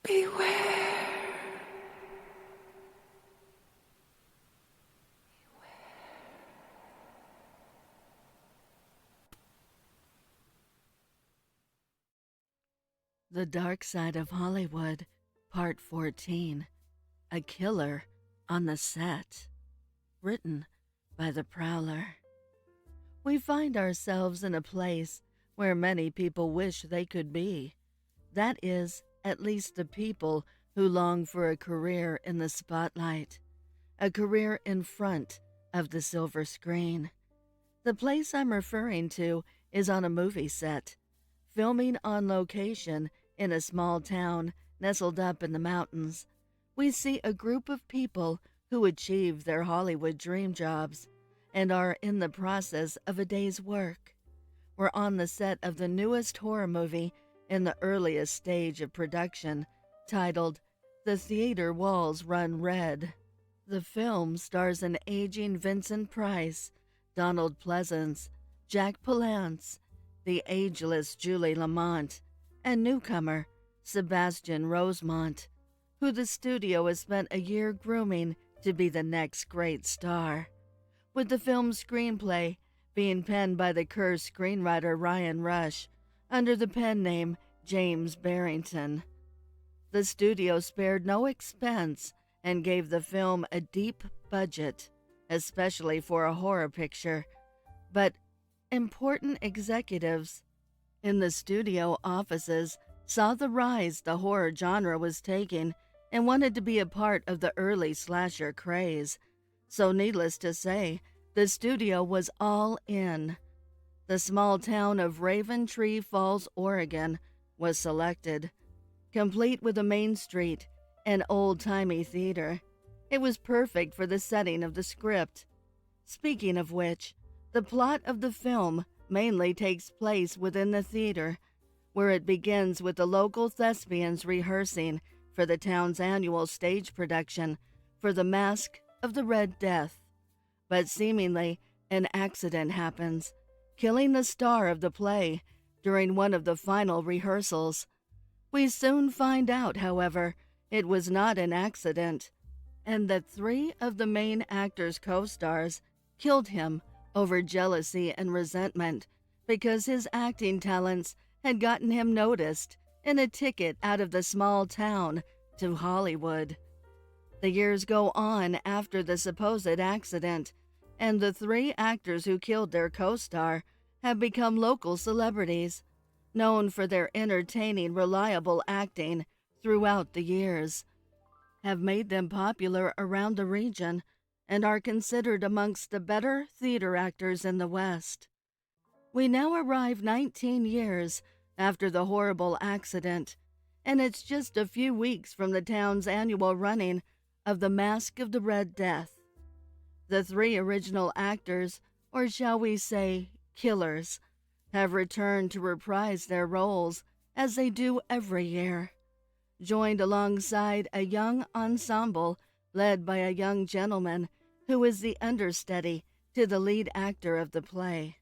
Beware. The Dark Side of Hollywood, Part 14, A Killer on the Set. Written by the Prowler. We find ourselves in a place where many people wish they could be. That is, at least the people who long for a career in the spotlight, a career in front of the silver screen. The place I'm referring to is on a movie set, filming on location in a small town nestled up in the mountains. We see a group of people who achieve their Hollywood dream jobs and are in the process of a day's work. We're on the set of the newest horror movie in the earliest stage of production, titled The Theater Walls Run Red. The film stars an aging Vincent Price, Donald Pleasance, Jack Palance, the ageless Julie Lamont, and newcomer Sebastian Rosemont, who the studio has spent a year grooming to be the next great star, with the film's screenplay being penned by the cursed screenwriter Ryan Rush under the pen name James Barrington. The studio spared no expense and gave the film a deep budget, especially for a horror picture, but important executives in the studio offices saw the rise the horror genre was taking and wanted to be a part of the early slasher craze. So needless to say, the studio was all in. The small town of Raven Tree Falls, Oregon, was selected, complete with a main street and old-timey theater. It was perfect for the setting of the script. Speaking of which, the plot of the film mainly takes place within the theater, where it begins with the local thespians rehearsing for the town's annual stage production for The Mask of the Red Death. But seemingly, an accident happens, killing the star of the play during one of the final rehearsals. We soon find out, however, it was not an accident, and that 3 of the main actor's co-stars killed him over jealousy and resentment because his acting talents had gotten him noticed in a ticket out of the small town to Hollywood. The years go on after the supposed accident, and the 3 actors who killed their co-star have become local celebrities, known for their entertaining, reliable acting throughout the years, have made them popular around the region, and are considered amongst the better theater actors in the West. We now arrive 19 years after the horrible accident, and it's just a few weeks from the town's annual running of The Mask of the Red Death. The 3 original actors, or shall we say killers, have returned to reprise their roles as they do every year, joined alongside a young ensemble led by a young gentleman who is the understudy to the lead actor of the play.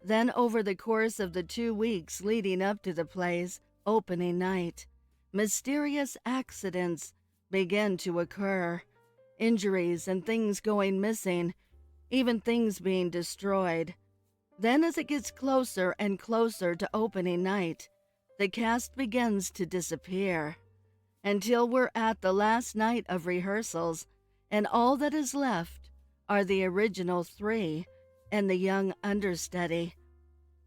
Then over the course of the 2 weeks leading up to the play's opening night, mysterious accidents begin to occur, injuries and things going missing, even things being destroyed. Then as it gets closer and closer to opening night, the cast begins to disappear, until we're at the last night of rehearsals, and all that is left are the original 3 and the young understudy.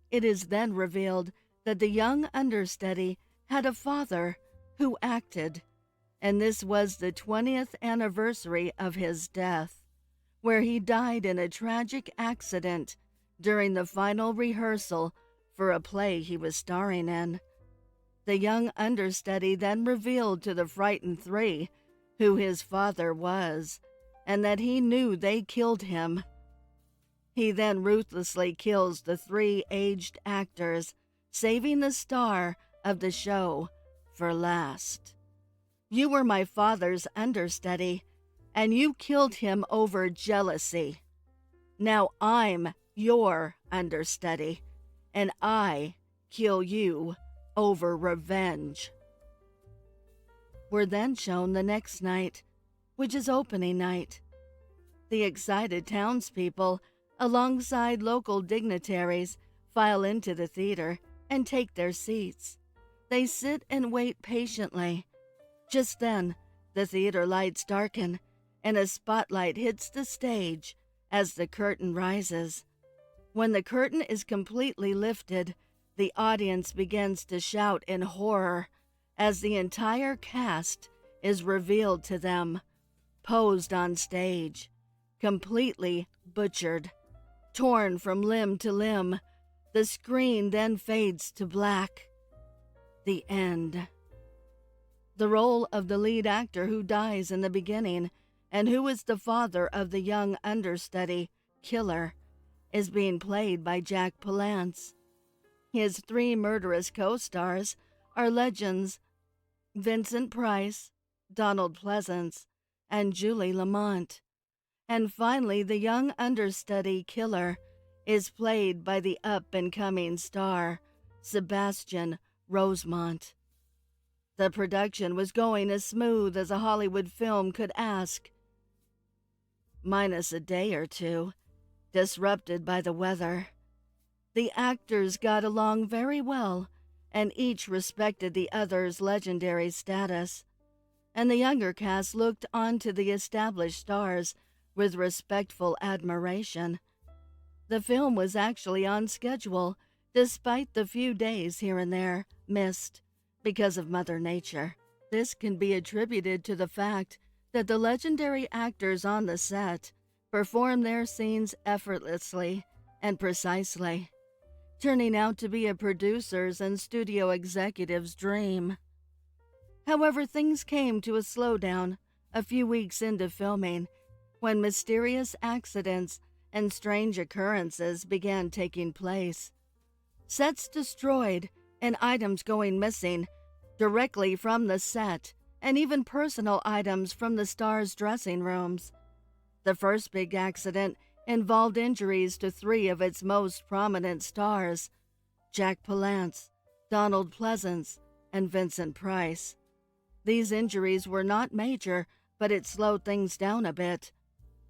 It is then revealed that the young understudy had a father who acted, and this was the 20th anniversary of his death, where he died in a tragic accident during the final rehearsal for a play he was starring in. The young understudy then revealed to the frightened 3 who his father was, and that he knew they killed him. He then ruthlessly kills the 3 aged actors, saving the star of the show for last. You were my father's understudy, and you killed him over jealousy. Now I'm your understudy, and I kill you over revenge. were then shown the next night, which is opening night. The excited townspeople, alongside local dignitaries, file into the theater and take their seats. They sit and wait patiently. Just then, the theater lights darken and a spotlight hits the stage as the curtain rises. When the curtain is completely lifted, the audience begins to shout in horror as the entire cast is revealed to them, posed on stage, completely butchered, torn from limb to limb. The screen then fades to black. The end. The role of the lead actor who dies in the beginning and who is the father of the young understudy, Killer, is being played by Jack Palance. His three murderous co-stars are legends Vincent Price, Donald Pleasance, and Julie Lamont. And finally, the young understudy, Killer, is played by the up-and-coming star, Sebastian Rosemont. The production was going as smooth as a Hollywood film could ask, minus a day or two, disrupted by the weather. The actors got along very well, and each respected the other's legendary status, and the younger cast looked on to the established stars with respectful admiration. The film was actually on schedule, despite the few days here and there missed because of Mother Nature. This can be attributed to the fact that the legendary actors on the set performed their scenes effortlessly and precisely, turning out to be a producer's and studio executive's dream. However, things came to a slowdown a few weeks into filming when mysterious accidents and strange occurrences began taking place. Sets destroyed and items going missing directly from the set, and even personal items from the stars' dressing rooms. The first big accident involved injuries to three of its most prominent stars, Jack Palance, Donald Pleasance, and Vincent Price. These injuries were not major, but it slowed things down a bit.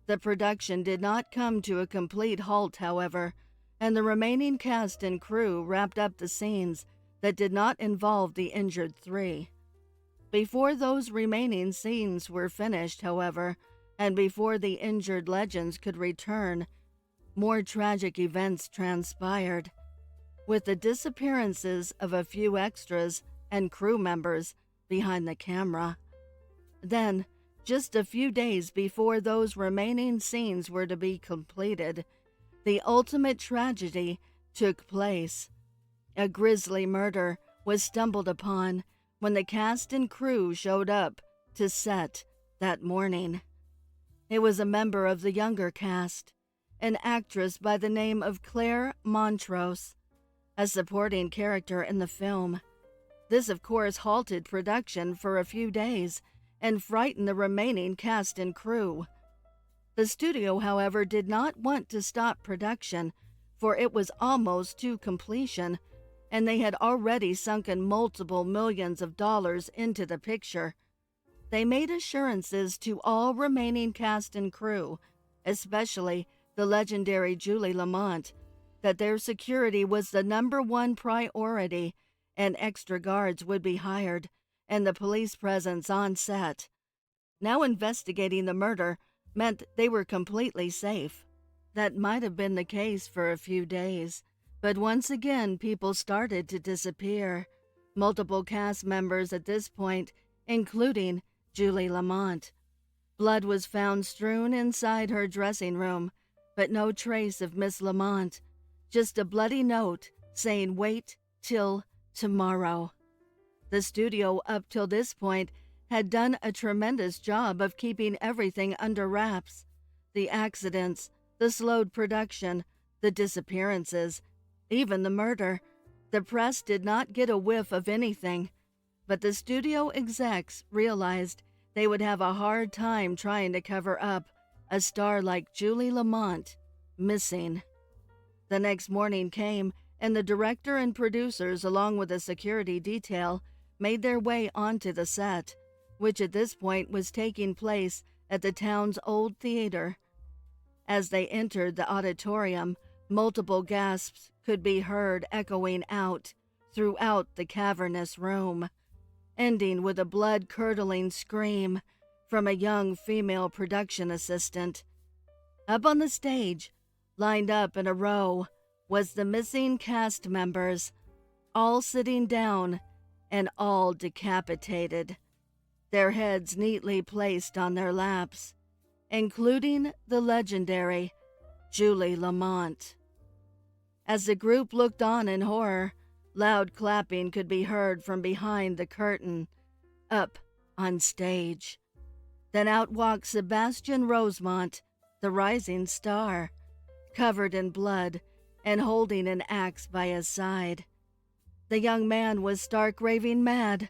The production did not come to a complete halt, however, and the remaining cast and crew wrapped up the scenes that did not involve the injured three. Before those remaining scenes were finished, however, and before the injured legends could return, more tragic events transpired, with the disappearances of a few extras and crew members behind the camera. Then, just a few days before those remaining scenes were to be completed, the ultimate tragedy took place. A grisly murder was stumbled upon when the cast and crew showed up to set that morning. It was a member of the younger cast, an actress by the name of Claire Montrose, a supporting character in the film. This, of course, halted production for a few days and frightened the remaining cast and crew. The studio, however, did not want to stop production, for it was almost to completion, and they had already sunken multiple millions of dollars into the picture. They made assurances to all remaining cast and crew, especially the legendary Julie Lamont, that their security was the #1 priority, and extra guards would be hired, and the police presence on set. Now investigating the murder meant they were completely safe. That might have been the case for a few days, but once again people started to disappear. Multiple cast members at this point, including Julie Lamont. Blood was found strewn inside her dressing room, but no trace of Miss Lamont. Just a bloody note saying, "Wait till tomorrow." The studio up till this point had done a tremendous job of keeping everything under wraps. The accidents, the slowed production, the disappearances, even the murder. The press did not get a whiff of anything, but the studio execs realized they would have a hard time trying to cover up a star like Julie Lamont missing. The next morning came, and the director and producers, along with a security detail, made their way onto the set, which at this point was taking place at the town's old theater. As they entered the auditorium, multiple gasps could be heard echoing out throughout the cavernous room, ending with a blood-curdling scream from a young female production assistant. Up on the stage, lined up in a row, was the missing cast members, all sitting down and all decapitated, their heads neatly placed on their laps, including the legendary Julie Lamont. As the group looked on in horror, loud clapping could be heard from behind the curtain, up on stage. Then out walked Sebastian Rosemont, the rising star, covered in blood and holding an axe by his side. The young man was stark raving mad,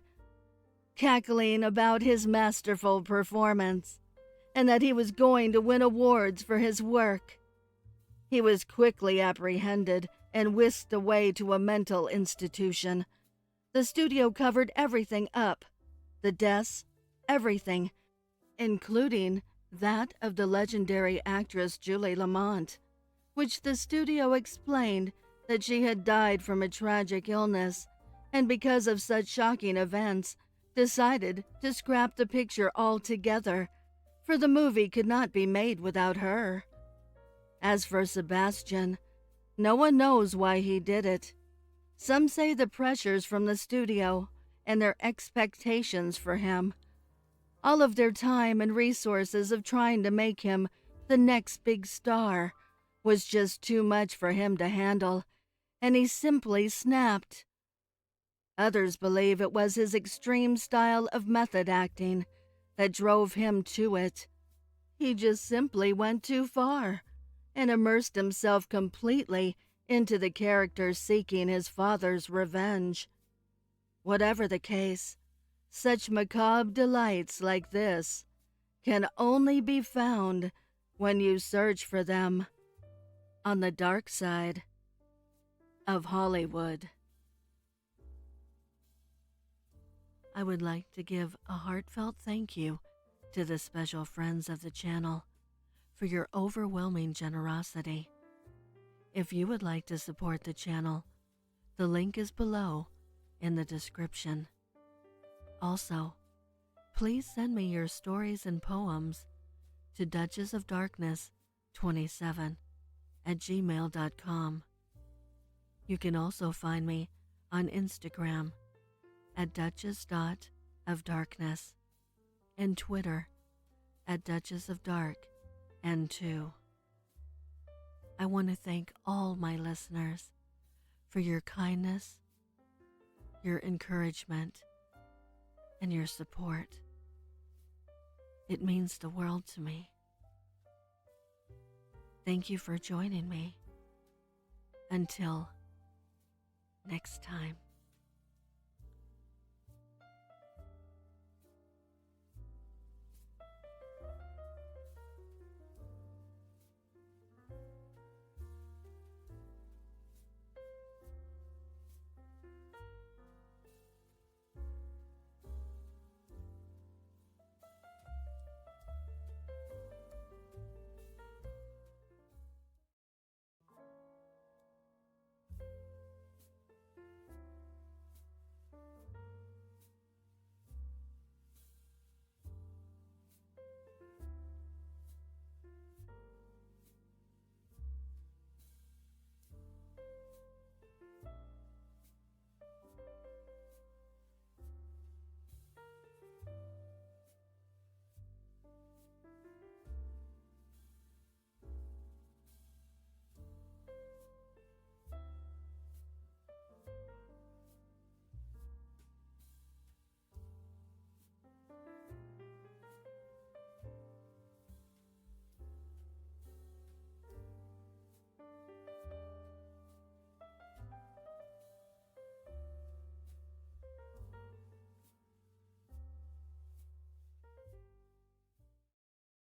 cackling about his masterful performance, and that he was going to win awards for his work. He was quickly apprehended and whisked away to a mental institution. The studio covered everything up, the deaths, everything, including that of the legendary actress Julie Lamont, which the studio explained that she had died from a tragic illness, and because of such shocking events, decided to scrap the picture altogether, for the movie could not be made without her. As for Sebastian, no one knows why he did it. Some say the pressures from the studio and their expectations for him. All of their time and resources of trying to make him the next big star was just too much for him to handle, and he simply snapped. Others believe it was his extreme style of method acting that drove him to it. He just simply went too far and immersed himself completely into the character seeking his father's revenge. Whatever the case, such macabre delights like this can only be found when you search for them on the dark side of Hollywood. I would like to give a heartfelt thank you to the special friends of the channel for your overwhelming generosity. If you would like to support the channel, the link is below in the description. Also, please send me your stories and poems to duchessofdarkness27@gmail.com. You can also find me on Instagram at duchess.ofdarkness and Twitter at duchessofdarkn2. I want to thank all my listeners for your kindness, your encouragement, and your support. It means the world to me. Thank you for joining me. Until next time.